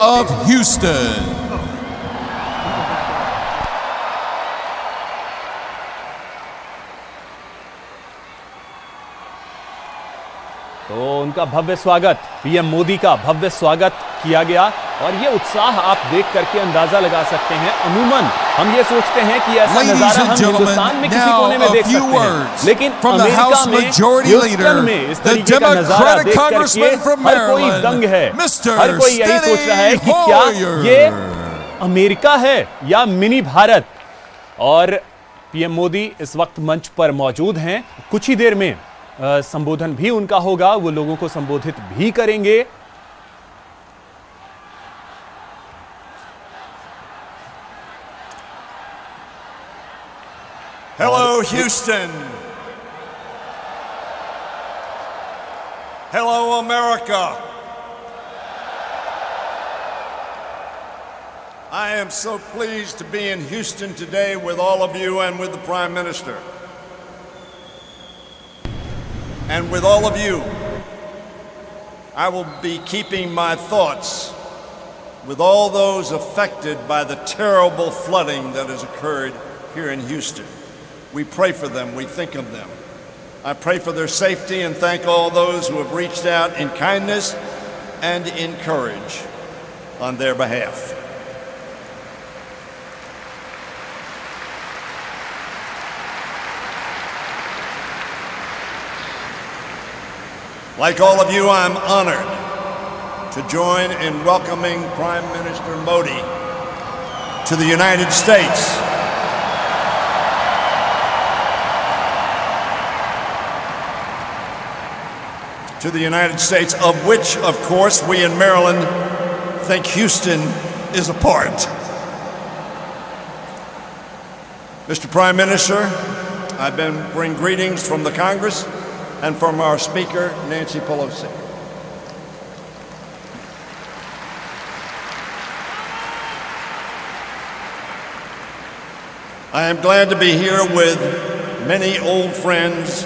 of Houston. तो उनका भव्य स्वागत, पीएम मोदी का भव्य स्वागत किया गया और ये उत्साह आप देख करके अंदाजा लगा सकते हैं। अमूमन हम ये सोचते हैं कि ऐसा नजारा हम हिंदुस्तान में किसी कोने में देख सकते हैं, लेकिन अमेरिका में ह्यूस्टन में इस तरीके का नजारा देख करके हर कोई दंग है। हर कोई यही सोच रहा है कि क्या ये अमेरिका है या मिनी भारत। और पीएम मोदी इस वक्त मंच पर मौजूद हैं। कुछ ही देर में संबोधन भी उनका होगा, वो लोगों को संबोधित भी करेंगे। Hello, Houston. Hello, America. I am so pleased to be in Houston today with all of you and with the Prime Minister. And with all of you, I will be keeping my thoughts with all those affected by the terrible flooding that has occurred here in Houston. We pray for them, we think of them. I pray for their safety and thank all those who have reached out in kindness and in courage on their behalf. Like all of you, I'm honored to join in welcoming Prime Minister Modi to the United States. To the United States, of which, of course, we in Maryland think Houston is a part. Mr. Prime Minister, I bring greetings from the Congress and from our Speaker, Nancy Pelosi. I am glad to be here with many old friends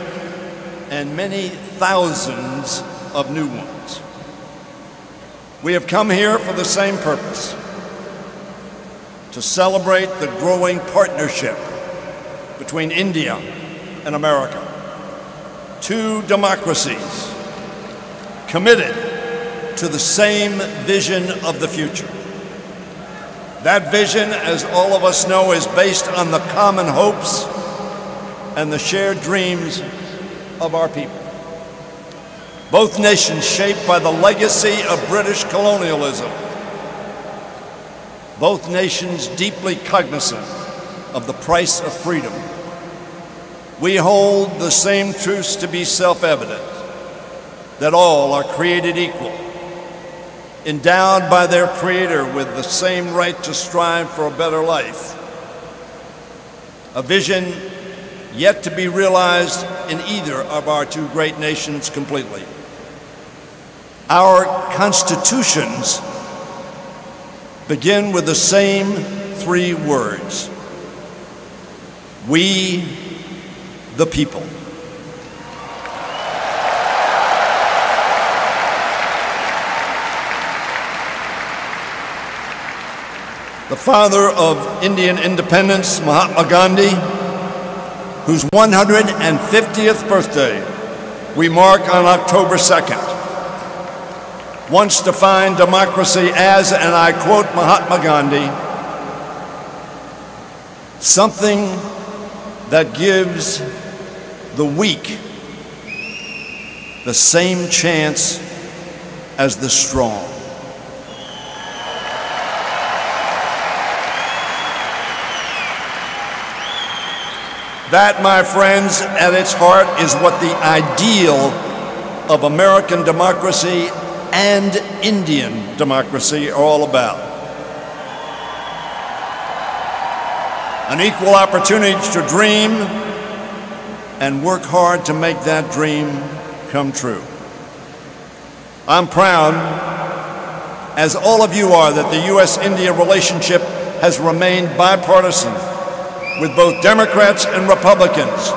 and many thousands of new ones. We have come here for the same purpose, to celebrate the growing partnership between India and America. Two democracies committed to the same vision of the future. That vision, as all of us know, is based on the common hopes and the shared dreams of our people. Both nations shaped by the legacy of British colonialism. Both nations deeply cognizant of the price of freedom. We hold the same truths to be self-evident, that all are created equal, endowed by their Creator with the same right to strive for a better life. A vision yet to be realized in either of our two great nations completely. Our constitutions begin with the same three words: we the people. The father of Indian independence, Mahatma Gandhi, whose 150th birthday we mark on October 2nd, once defined democracy as, and I quote Mahatma Gandhi, something that gives the weak the same chance as the strong. That, my friends, at its heart is what the ideal of American democracy and Indian democracy are all about. An equal opportunity to dream and work hard to make that dream come true. I'm proud, as all of you are, that the U.S.-India relationship has remained bipartisan, with both Democrats and Republicans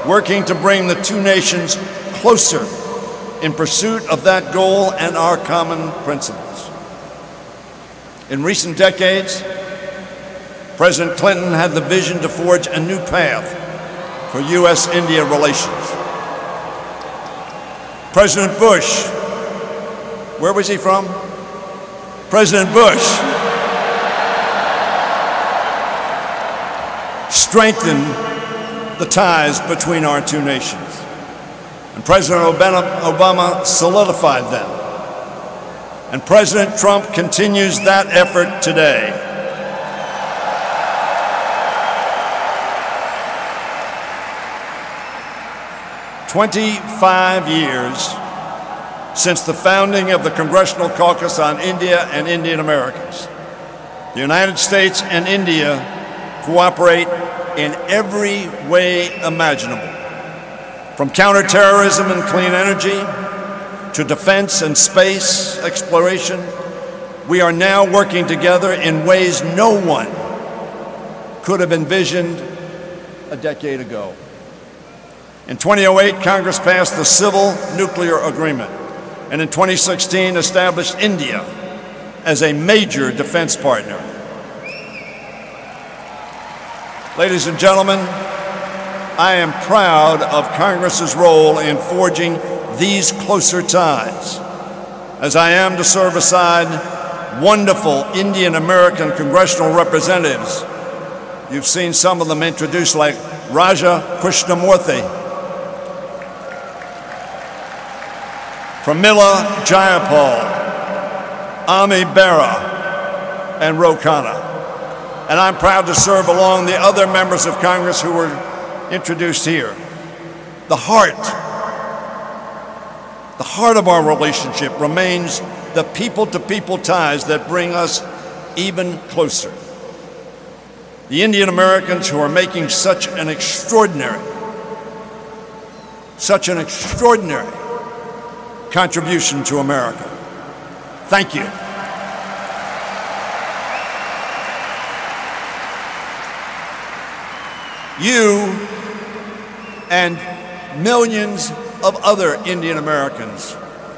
working to bring the two nations closer in pursuit of that goal and our common principles. In recent decades, President Clinton had the vision to forge a new path for U.S.-India relations. President Bush, where was he from? President Bush strengthened the ties between our two nations. And President Obama solidified them. And President Trump continues that effort today. "25 years since the founding of the Congressional Caucus on India and Indian Americans. The United States and India cooperate in every way imaginable, from counterterrorism and clean energy to defense and space exploration. We are now working together in ways no one could have envisioned a decade ago. In 2008, Congress passed the Civil Nuclear Agreement, and in 2016 established India as a major defense partner. Ladies and gentlemen, I am proud of Congress's role in forging these closer ties, as I am to serve aside wonderful Indian American congressional representatives. You've seen some of them introduced, like Raja Krishnamurthy, Pramila Jayapal, Ami Bera, and Ro Khanna. And I'm proud to serve along the other members of Congress who were introduced here. The heart of our relationship remains the people-to-people ties that bring us even closer. The Indian Americans who are making such an extraordinary contribution to America. Thank you. You and millions of other Indian Americans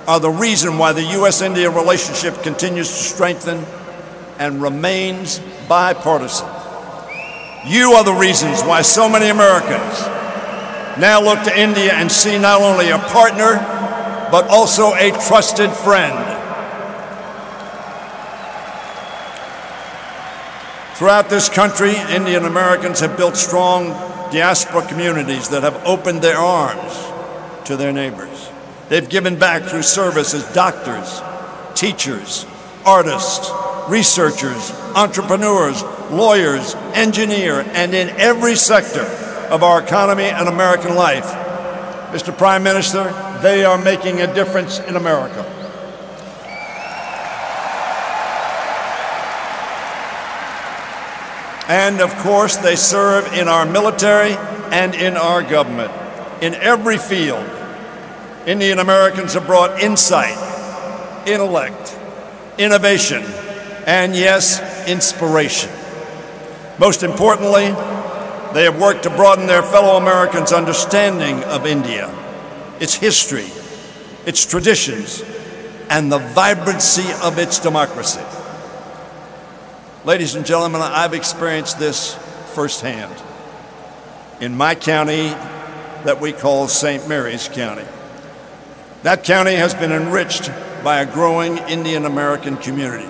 are the reason why the U.S.-India relationship continues to strengthen and remains bipartisan. You are the reasons why so many Americans now look to India and see not only a partner, but also a trusted friend. Throughout this country, Indian Americans have built strong diaspora communities that have opened their arms to their neighbors. They've given back through service as doctors, teachers, artists, researchers, entrepreneurs, lawyers, engineers, and in every sector of our economy and American life. Mr. Prime Minister, they are making a difference in America. And of course, they serve in our military and in our government. In every field, Indian Americans have brought insight, intellect, innovation, and yes, inspiration. Most importantly, they have worked to broaden their fellow Americans' understanding of India, its history, its traditions, and the vibrancy of its democracy. Ladies and gentlemen, I've experienced this firsthand in my county that we call St. Mary's County. That county has been enriched by a growing Indian American community.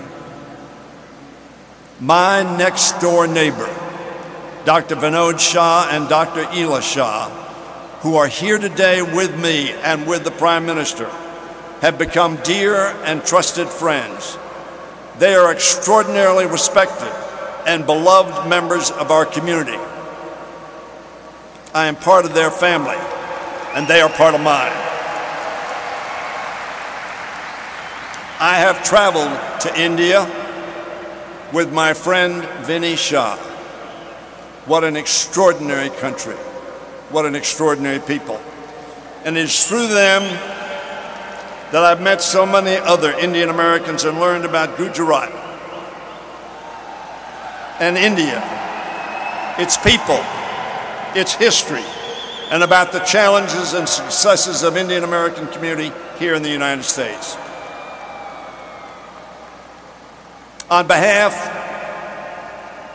My next door neighbor, Dr. Vinod Shah and Dr. Ela Shah, who are here today with me and with the Prime Minister, have become dear and trusted friends. They are extraordinarily respected and beloved members of our community. I am part of their family, and they are part of mine. I have traveled to India with my friend Vinny Shah. What an extraordinary country. What an extraordinary people. And it is through them that I've met so many other Indian Americans and learned about Gujarat and India, its people, its history, and about the challenges and successes of Indian American community here in the United States. On behalf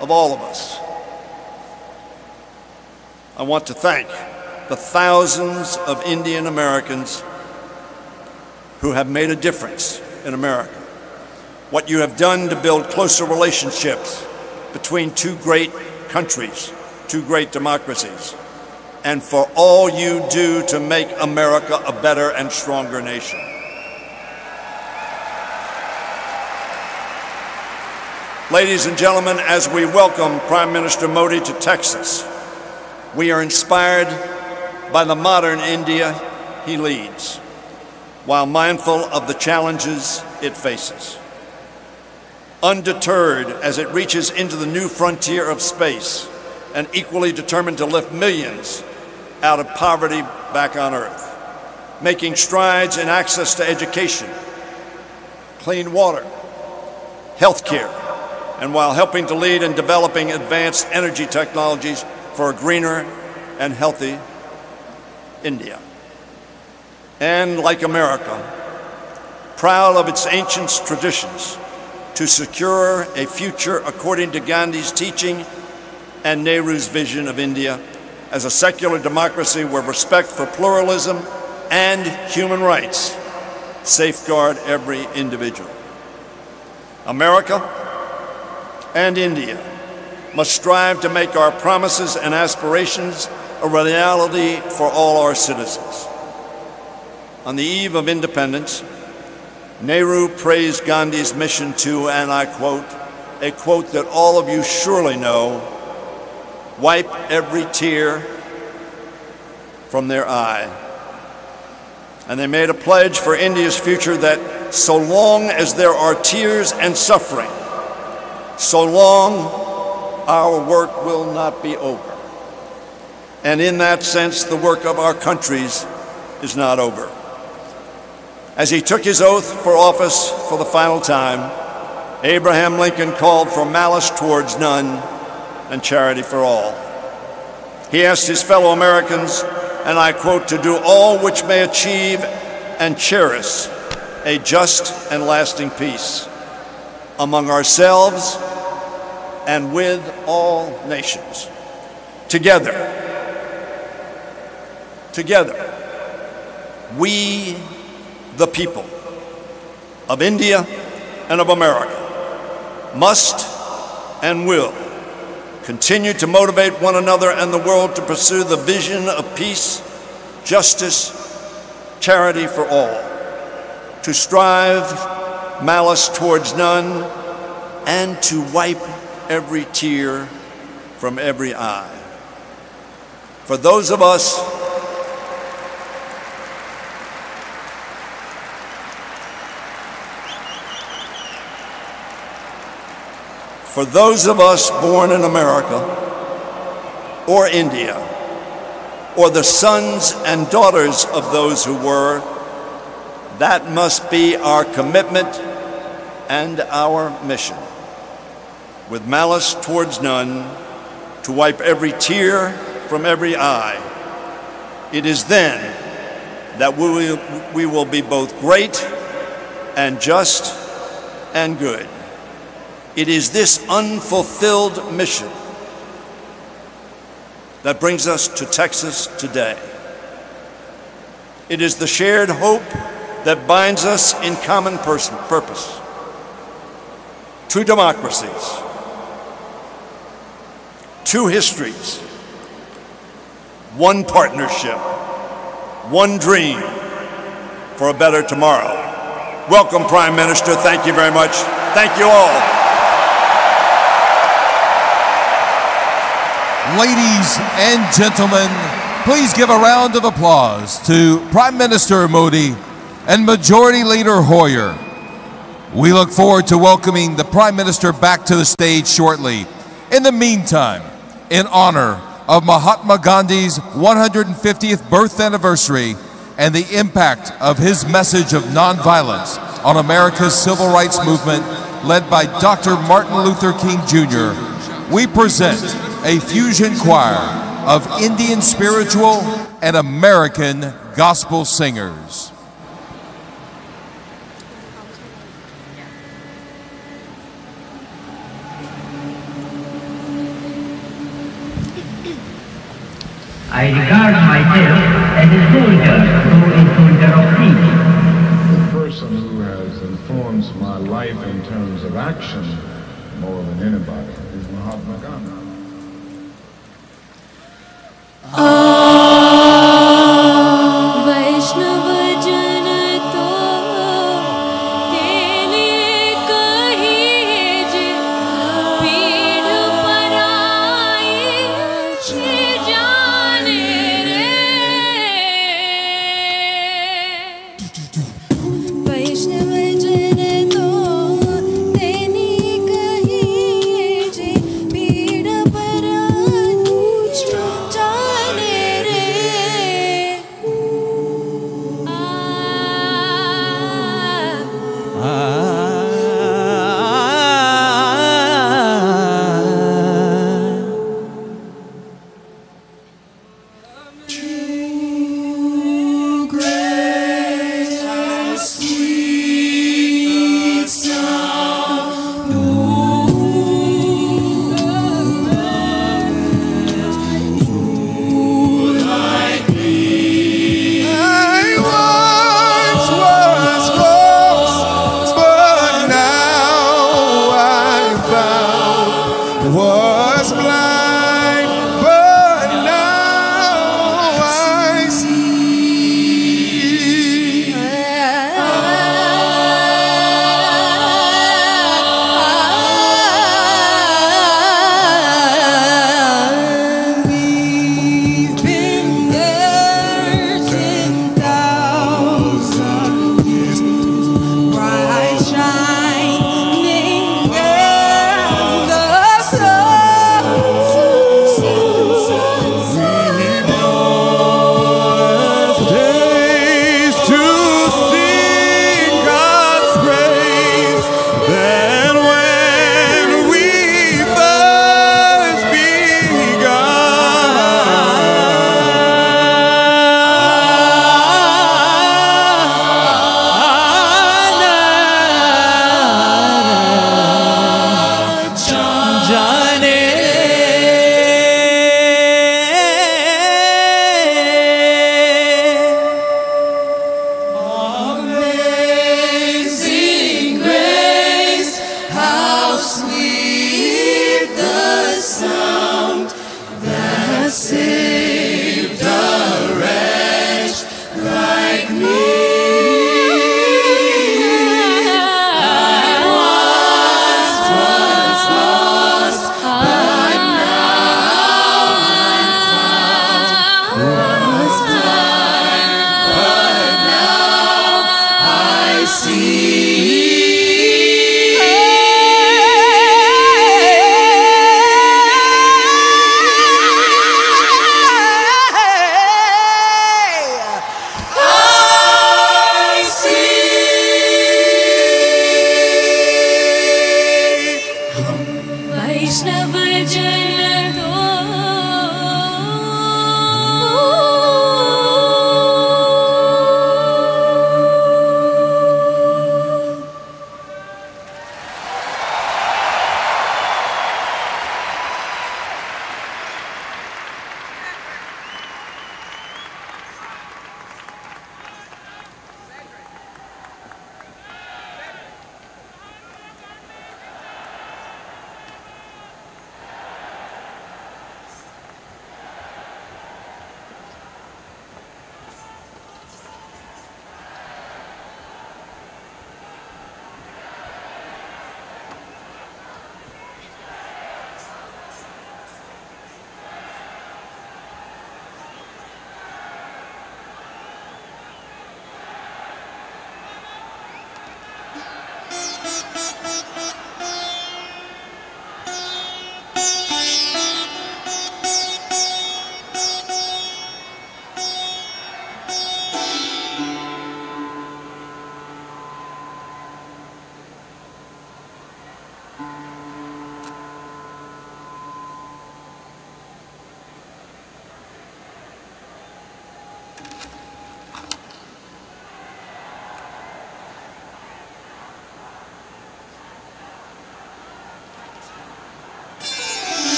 of all of us, I want to thank the thousands of Indian Americans who have made a difference in America. What you have done to build closer relationships between two great countries, two great democracies, and for all you do to make America a better and stronger nation. Ladies and gentlemen, as we welcome Prime Minister Modi to Texas, we are inspired by the modern India he leads, while mindful of the challenges it faces. Undeterred as it reaches into the new frontier of space, and equally determined to lift millions out of poverty back on Earth, making strides in access to education, clean water, health care, and while helping to lead in developing advanced energy technologies for a greener and healthy India. And like America, proud of its ancient traditions, to secure a future according to Gandhi's teaching and Nehru's vision of India as a secular democracy where respect for pluralism and human rights safeguard every individual. America and India must strive to make our promises and aspirations a reality for all our citizens. On the eve of independence, Nehru praised Gandhi's mission to, and I quote, a quote that all of you surely know, wipe every tear from their eye. And they made a pledge for India's future that so long as there are tears and suffering, so long our work will not be over. And in that sense, the work of our countries is not over. As he took his oath for office for the final time, Abraham Lincoln called for malice towards none and charity for all. He asked his fellow Americans, and I quote, to do all which may achieve and cherish a just and lasting peace among ourselves and with all nations. Together, we, the people of India and of America, must and will continue to motivate one another and the world to pursue the vision of peace, justice, charity for all, to strive malice towards none, and to wipe every tear from every eye. For those of us born in America or India, or the sons and daughters of those who were, that must be our commitment and our mission. With malice towards none, to wipe every tear from every eye. It is then that we will be both great and just and good. It is this unfulfilled mission that brings us to Texas today. It is the shared hope that binds us in common purpose. Two democracies, two histories, one partnership, one dream for a better tomorrow. Welcome, Prime Minister. Thank you very much. Thank you all. Ladies and gentlemen, please give a round of applause to Prime Minister Modi and Majority Leader Hoyer. We look forward to welcoming the Prime Minister back to the stage shortly. In the meantime, in honor of Mahatma Gandhi's 150th birth anniversary and the impact of his message of nonviolence on America's civil rights movement led by Dr. Martin Luther King Jr., we present a fusion choir of Indian spiritual and American gospel singers. I regard myself as a soldier, though a soldier of peace. The person who has influenced my life in terms of action more than anybody is Mahatma Gandhi. वैष्णव जन तो तेने कही जे पीड़ पराई छे जाने रे वैष्णव जन तो तेने कही जे पीड़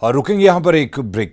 और रुकेंगे यहां पर एक ब्रेक